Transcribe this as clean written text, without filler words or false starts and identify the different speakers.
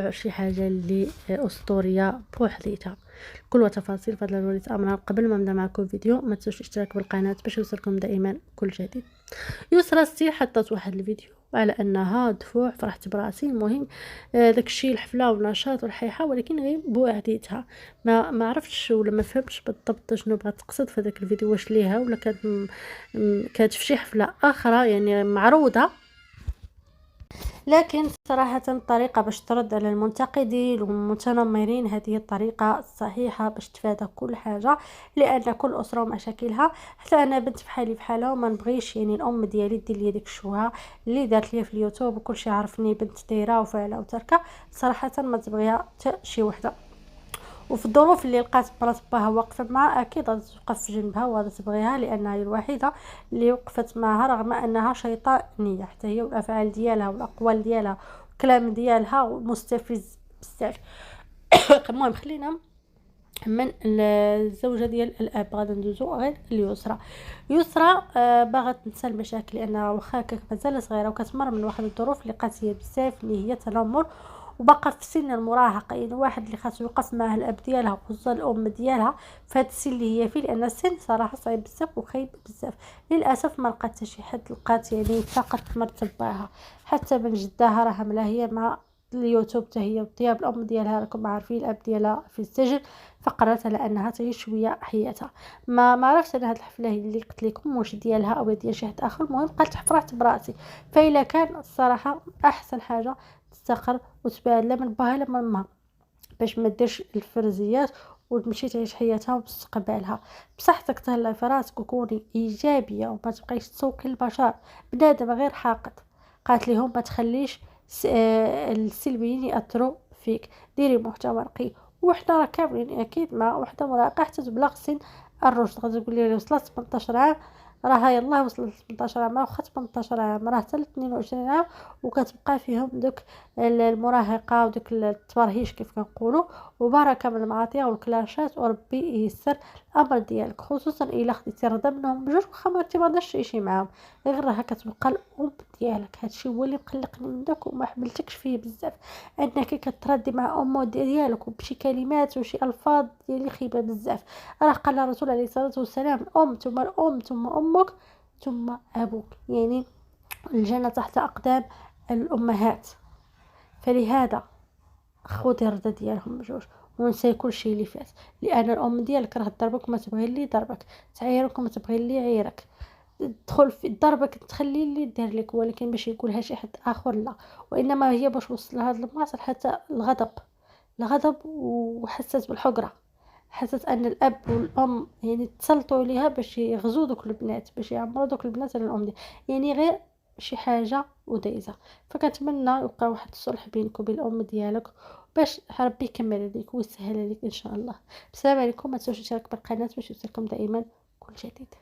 Speaker 1: شي حاجة اللي أسطورية بوحديتها. كل وتفاصيل فضل الوليد أمرها قبل ما نبدا معكم فيديو، ما تنسوش الاشتراك بالقناة باش يوصلكم دائما كل جديد. يسرى ستيل حطت واحد الفيديو على انها دفوع، فرحت براسي. المهم داكشي الحفله والنشاط والحيحه، ولكن غير بوحديتها. ما عرفتش ولا ما فهمتش بالضبط شنو بغات تقصد في داك الفيديو، واش ليها ولا كانت في شي حفله اخرى يعني معروضه. لكن صراحة الطريقة باش ترد على المنتقدين والمتنمرين هذه الطريقة الصحيحة باش تفادى كل حاجة، لأن كل أسرة ومشاكلها. حتى أنا بنت بحالي بحالها وما نبغيش يعني الأم ديالي دير لي ديك الشوهة اللي دارت لي في اليوتيوب وكل شيء عرفني بنت دايرة وفاعلة وتركة. صراحة ما تبغيها حتى شي وحدة، وفي الظروف اللي لقات مرات باها واقفه معها اكيد غادي توقف في جنبها وغادي تبغيها، لانها هي الوحيده اللي وقفت معها رغم انها شيطانيه حتى هي، والافعال ديالها والاقوال ديالها والكلام ديالها مستفز بزاف. المهم خلينا من الزوجه ديال الاب، غادي ندوزو غير اليسرى. يسرى باغا تنسى المشاكل، لانها واخا كانت مازال صغيره وكتمر من واحد الظروف اللي قاسيه بزاف اللي هي تنمر، وبقى في سن المراهقه. يعني واحد اللي خاصو يوقف معها الاب ديالها وخصوصا الام ديالها في هذا السن اللي هي فيه، لان السن صراحه صعيب بزاف وخايب بزاف. للاسف ما لقات حتى شي حد، لقات يعني فقط مرتباها. حتى من جداها راها ملاهيه مع اليوتيوب حتى هي، وطياب الام ديالها راكم عارفين الاب ديالها في السجن، فقررت على انها تعيش شويه حياتها. ما عرفتش انا هاد الحفله اللي قلت لكم واش ديالها او ديال شي حد اخر. المهم قالت فرحت براسي. فإلا كان الصراحه احسن حاجه تستقر وتبعد لا من باها لا من امها، باش ما ديرش الفرزيات وتمشي تعيش حياتها ومستقبلها. بصحتك تهلا في راسك وكوني ايجابيه وما تبقيش تسوقي البشر. بنادم غير حاقد. قالت لهم ما تخليش السلبيين ياثروا فيك، ديري محتوى رقي. وحنا راه كاملين اكيد مع وحده مراهقه حتى تبلغ سن الرشد. غادي تقول لي وصلت 18 عام، راه يلاه وصلت 18 عام، واخا 18 عام راه حتى 22 عام وكتبقى فيهم دوك المراهقه ودوك التبرهيش كيف كنقولوا. وبركه من المعاطيه والكلاشات، وربي ييسر الامر ديالك، خصوصا الا خديتي رضا منهم بجوج واخا ما تبغاش تعيشي معاهم. غير راها كتبقى الام ديالك. هادشي هو اللي مقلقني من داك وما حملتكش فيه بزاف، انك كتردي مع ام ديالك وبشي كلمات وشي الفاظ ديالي خيبه بزاف. راه قال الرسول عليه الصلاه والسلام الام ثم الام ثم امك ثم ابوك، يعني الجنه تحت اقدام الامهات. فلهذا خذي الرضا ديالهم بجوج ونسي كل شيء اللي فات، لان الام ديالك راه ضربك ما تبغي اللي ضربك، تعايرك ما تبغي اللي يعيرك، تدخل في ضربك تخلي اللي دار لك، ولكن باش يقولها شي حد اخر لا. وانما هي باش وصل لهذا المواصل حتى الغضب وحست بالحقره. حست ان الاب والام يعني تسلطوا عليها باش يغزو دوك البنات، باش يعمروا دوك البنات على الام دي، يعني غير شي حاجه ودايزه. فكنتمنى يبقى واحد الصلح بينك وبين الام ديالك، باش ربي يكمل عليك ويسهل عليك ان شاء الله. السلام عليكم، ما تنسوش تشاركوا بالقناه باش يوصلكم دائما كل جديد.